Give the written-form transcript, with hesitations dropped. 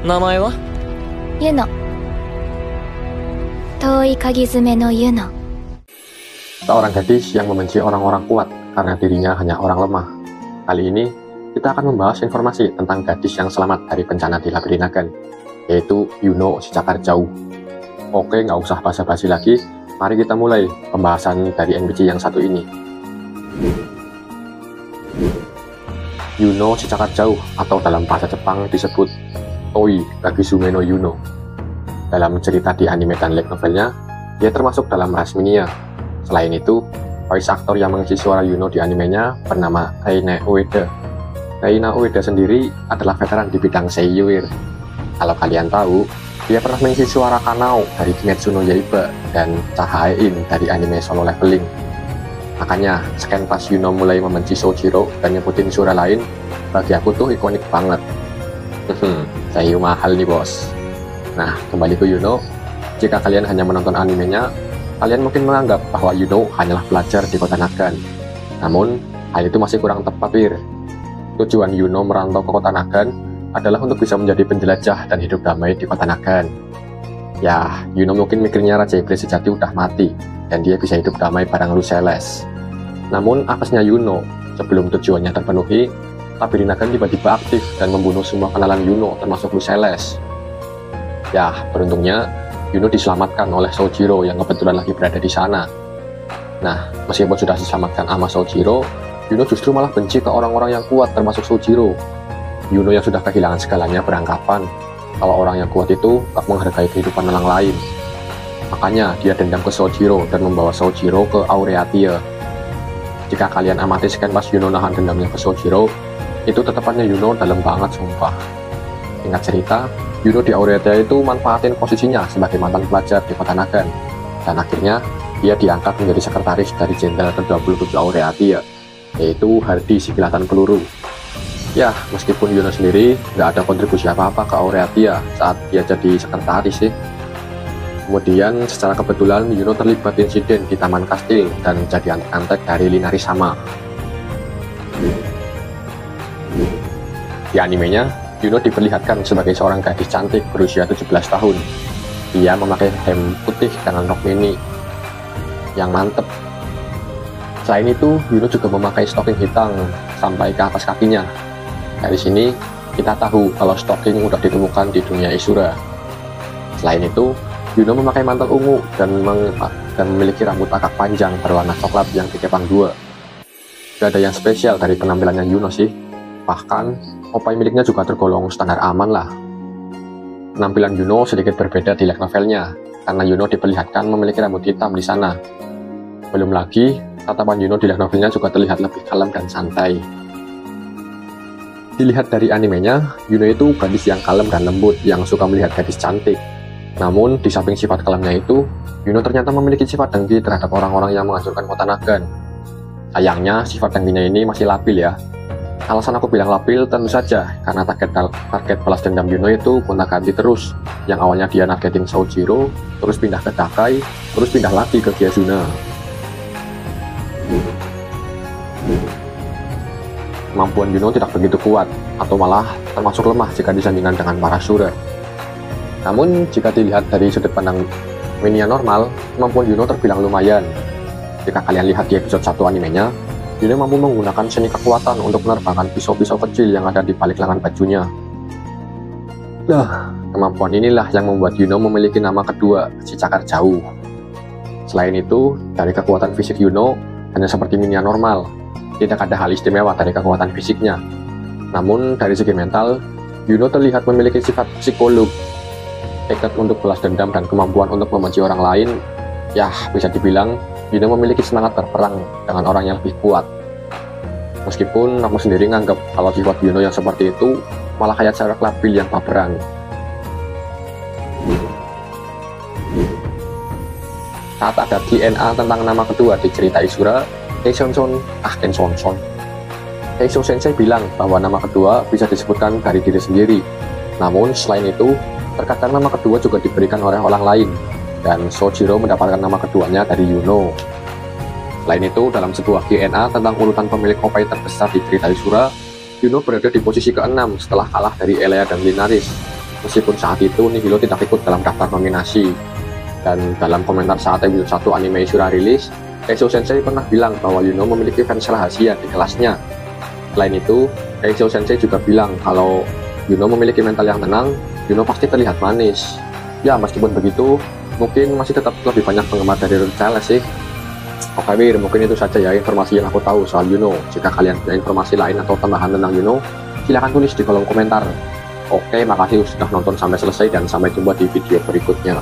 名前は？ユノ。遠い鍵爪のユノ。 Seorang gadis yang membenci orang-orang kuat karena dirinya hanya orang lemah. Kali ini, kita akan membahas informasi tentang gadis yang selamat dari bencana di Labirinagan, yaitu Yuno si cakar jauh. Oke, nggak usah basa-basi lagi, mari kita mulai pembahasan dari NPC yang satu ini. Yuno si cakar jauh, atau dalam bahasa Jepang disebut Toi Kagizume no Yuno. Dalam cerita di anime dan light novelnya, dia termasuk dalam ras Minya. Selain itu, voice actor yang mengisi suara Yuno di animenya bernama Aina Ueda. Aina Ueda sendiri adalah veteran di bidang seiyuir. Kalau kalian tahu, dia pernah mengisi suara Kanao dari Kimetsu no Yaiba dan Cahaein dari anime Solo Leveling. Makanya, scan pas Yuno mulai membenci Sojiro dan nyebutin suara lain, bagi aku tuh ikonik banget. Seiyu mahal nih bos. Nah, kembali ke Yuno. Jika kalian hanya menonton animenya, kalian mungkin menganggap bahwa Yuno hanyalah pelajar di kota Nagan. Namun, hal itu masih kurang tepat, Wir. Tujuan Yuno merantau ke kota Nagan adalah untuk bisa menjadi penjelajah dan hidup damai di kota Nagan. Ya, Yuno mungkin mikirnya Raja Iblis sejati udah mati, dan dia bisa hidup damai bareng Luceles. Namun, apesnya Yuno, sebelum tujuannya terpenuhi, Labirinagan tiba-tiba aktif dan membunuh semua kenalan Yuno, termasuk Luceles. Ya, beruntungnya, Yuno diselamatkan oleh Sojiro yang kebetulan lagi berada di sana. Nah, meskipun sudah diselamatkan sama Sojiro, Yuno justru malah benci ke orang-orang yang kuat termasuk Sojiro. Yuno yang sudah kehilangan segalanya beranggapan kalau orang yang kuat itu tak menghargai kehidupan orang lain. Makanya dia dendam ke Sojiro dan membawa Sojiro ke Aureatia. Jika kalian amati scan pas Yuno nahan dendamnya ke Sojiro, itu tetepannya Yuno dalam banget sumpah. Ingat cerita, Yuno di Aureatia itu manfaatin posisinya sebagai mantan pelajar di kota Nagan, dan akhirnya dia diangkat menjadi sekretaris dari jenderal ke-27 Aureatia, yaitu Hardy si kilatan peluru. Ya, meskipun Yuno sendiri nggak ada kontribusi apa-apa ke Aureatia saat dia jadi sekretaris sih. Kemudian secara kebetulan Yuno terlibat insiden di Taman Kastil dan jadi antek-antek dari Linarisama. Di animenya, Yuno diperlihatkan sebagai seorang gadis cantik berusia 17 tahun. Dia memakai hem putih dengan rok mini yang mantep. Selain itu, Yuno juga memakai stocking hitam sampai ke atas kakinya. Dari sini, kita tahu kalau stocking udah ditemukan di dunia Isura. Selain itu, Yuno memakai mantel ungu dan memiliki rambut akak panjang berwarna coklat yang dikepang dua. Gak ada yang spesial dari penampilannya Yuno sih. Bahkan, opai miliknya juga tergolong standar aman lah. Penampilan Yuno sedikit berbeda di light novelnya, karena Yuno diperlihatkan memiliki rambut hitam di sana. Belum lagi, tatapan Yuno di light novelnya juga terlihat lebih kalem dan santai. Dilihat dari animenya, Yuno itu gadis yang kalem dan lembut yang suka melihat gadis cantik. Namun, di samping sifat kalemnya itu, Yuno ternyata memiliki sifat dengki terhadap orang-orang yang menghancurkan kota Nagan. Sayangnya, sifat dengkinya ini masih labil ya. Alasan aku bilang labil tentu saja karena target balas dendam Yuno itu gonta-ganti terus. Yang awalnya dia nargetin Sojiro, terus pindah ke Dakai, terus pindah lagi ke Gyazuna. Kemampuan Yuno tidak begitu kuat, atau malah termasuk lemah jika disandingkan dengan para Shura. Namun jika dilihat dari sudut pandang Minya normal, kemampuan Yuno terbilang lumayan. Jika kalian lihat di episode 1 animenya, Yuno mampu menggunakan seni kekuatan untuk menerbangkan pisau-pisau kecil yang ada di balik lengan bajunya. Nah, kemampuan inilah yang membuat Yuno memiliki nama kedua, si cakar jauh. Selain itu, dari kekuatan fisik Yuno hanya seperti Minya normal, tidak ada hal istimewa dari kekuatan fisiknya. Namun, dari segi mental, Yuno terlihat memiliki sifat psikolog, tekad untuk balas dendam dan kemampuan untuk membenci orang lain. Ya, bisa dibilang Yuno memiliki semangat berperang dengan orang yang lebih kuat. Meskipun aku sendiri nganggap kalau sifat Yuno yang seperti itu malah kayak cewek labil yang baperan. Saat ada DNA tentang nama kedua di cerita Isura, Heisho Sensei bilang bahwa nama kedua bisa disebutkan dari diri sendiri. Namun selain itu, terkadang nama kedua juga diberikan oleh orang lain, dan Sojiro mendapatkan nama keduanya dari Yuno. Selain itu, dalam sebuah DNA tentang urutan pemilik Hokkai terbesar di cerita Isura, Yuno berada di posisi ke-6 setelah kalah dari Elea dan Linaris. Meskipun saat itu Nihilo tidak ikut dalam daftar nominasi. Dan dalam komentar saat episode 1 anime sudah rilis, Keisho Sensei pernah bilang bahwa Yuno memiliki fans rahasia di kelasnya. Selain itu, Keisho Sensei juga bilang kalau Yuno memiliki mental yang tenang, Yuno pasti terlihat manis. Ya, meskipun begitu, mungkin masih tetap lebih banyak penggemar dari Rachel sih. Oke Wir, mungkin itu saja ya informasi yang aku tahu soal Yuno. Jika kalian punya informasi lain atau tambahan tentang Yuno, silahkan tulis di kolom komentar. Oke, makasih sudah nonton sampai selesai dan sampai jumpa di video berikutnya.